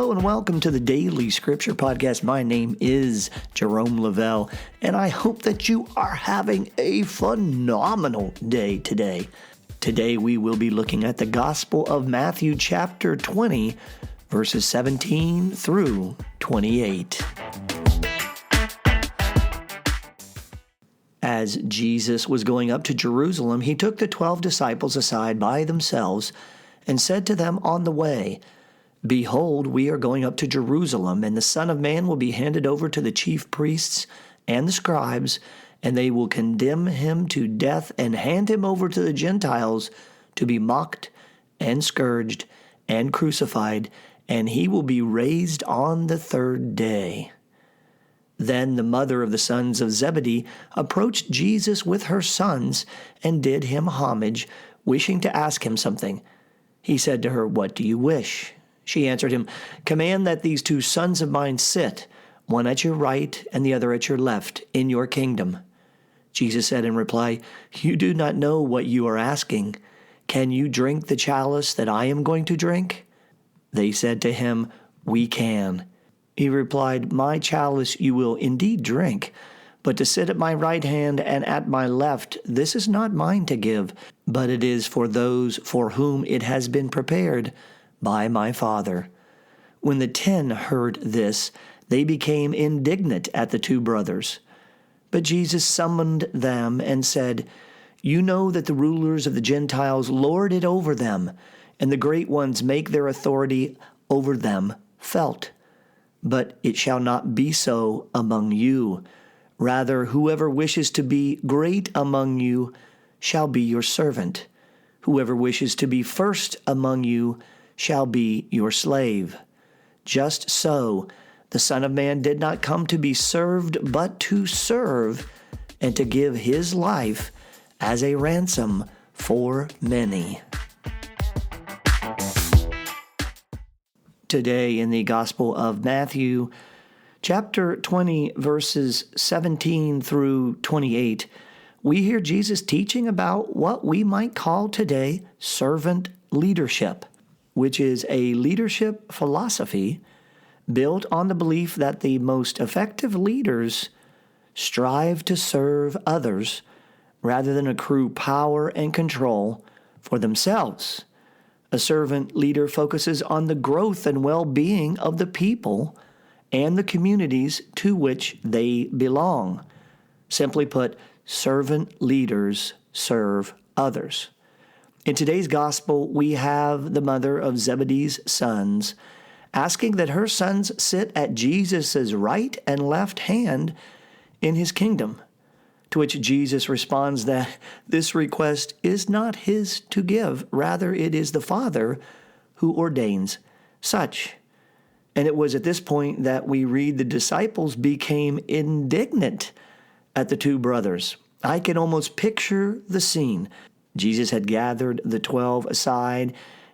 Hello and welcome to the Daily Scripture Podcast. My name is Jerome Lavelle, and I hope that you are having a phenomenal day today. Today we will be looking at the Gospel of Matthew chapter 20, verses 17 through 28. As Jesus was going up to Jerusalem, he took the 12 disciples aside by themselves and said to them on the way, "Behold, we are going up to Jerusalem, and the Son of Man will be handed over to the chief priests and the scribes, and they will condemn him to death and hand him over to the Gentiles to be mocked and scourged and crucified, and he will be raised on the third day." Then the mother of the sons of Zebedee approached Jesus with her sons and did him homage, wishing to ask him something. He said to her, "What do you wish?" She answered him, "Command that these 2 sons of mine sit, one at your right and the other at your left, in your kingdom." Jesus said in reply, "You do not know what you are asking. Can you drink the chalice that I am going to drink?" They said to him, "We can." He replied, "My chalice you will indeed drink, but to sit at my right hand and at my left, this is not mine to give, but it is for those for whom it has been prepared by my Father." When the 10 heard this, they became indignant at the 2 brothers. But Jesus summoned them and said, "You know that the rulers of the Gentiles lord it over them, and the great ones make their authority over them felt. But it shall not be so among you. Rather, whoever wishes to be great among you shall be your servant. Whoever wishes to be first among you shall be your slave. Just so, the Son of Man did not come to be served, but to serve, and to give his life as a ransom for many." Today in the Gospel of Matthew, chapter 20, verses 17 through 28, we hear Jesus teaching about what we might call today servant leadership, which is a leadership philosophy built on the belief that the most effective leaders strive to serve others rather than accrue power and control for themselves. A servant leader focuses on the growth and well-being of the people and the communities to which they belong. Simply put, servant leaders serve others. In today's gospel, we have the mother of Zebedee's sons asking that her sons sit at Jesus' right and left hand in his kingdom, to which Jesus responds that this request is not his to give, rather it is the Father who ordains such. And it was at this point that we read the disciples became indignant at the 2 brothers. I can almost picture the scene. Jesus had gathered the 12 aside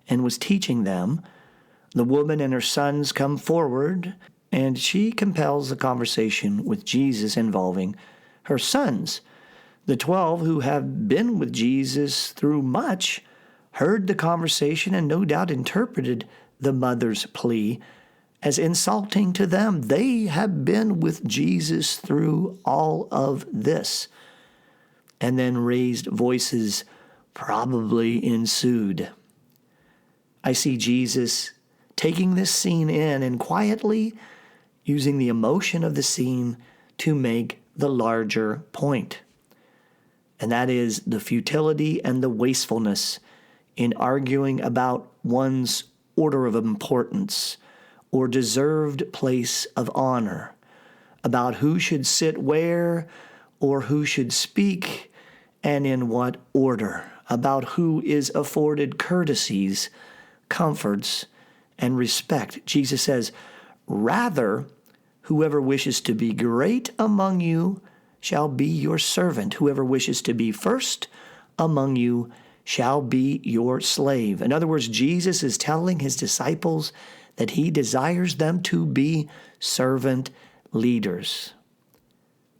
and was teaching them. The woman and her sons come forward, and she compels a conversation with Jesus involving her sons. The 12 who have been with Jesus through much heard the conversation and no doubt interpreted the mother's plea as insulting to them. They have been with Jesus through all of this. And then raised voices probably ensued. I see Jesus taking this scene in and quietly using the emotion of the scene to make the larger point. And that is the futility and the wastefulness in arguing about one's order of importance or deserved place of honor, about who should sit where or who should speak and in what order, about who is afforded courtesies, comforts, and respect. Jesus says, "Rather, whoever wishes to be great among you shall be your servant. Whoever wishes to be first among you shall be your slave." In other words, Jesus is telling his disciples that he desires them to be servant leaders.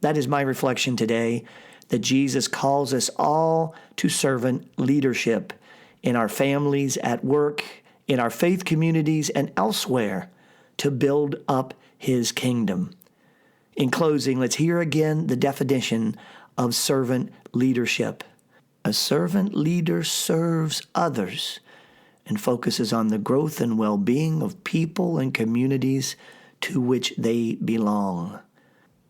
That is my reflection today, that Jesus calls us all to servant leadership in our families, at work, in our faith communities, and elsewhere, to build up his kingdom. In closing, let's hear again the definition of servant leadership. A servant leader serves others and focuses on the growth and well-being of people and communities to which they belong.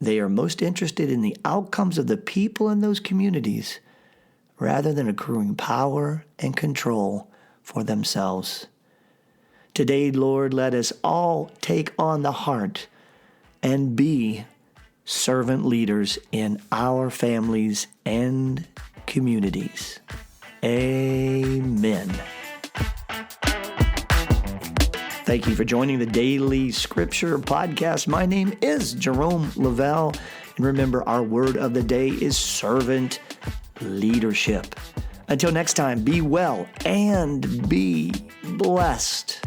They are most interested in the outcomes of the people in those communities rather than accruing power and control for themselves. Today, Lord, let us all take on the heart and be servant leaders in our families and communities. Amen. Thank you for joining the Daily Scripture Podcast. My name is Jerome Lavelle. And remember, our word of the day is servant leadership. Until next time, be well and be blessed.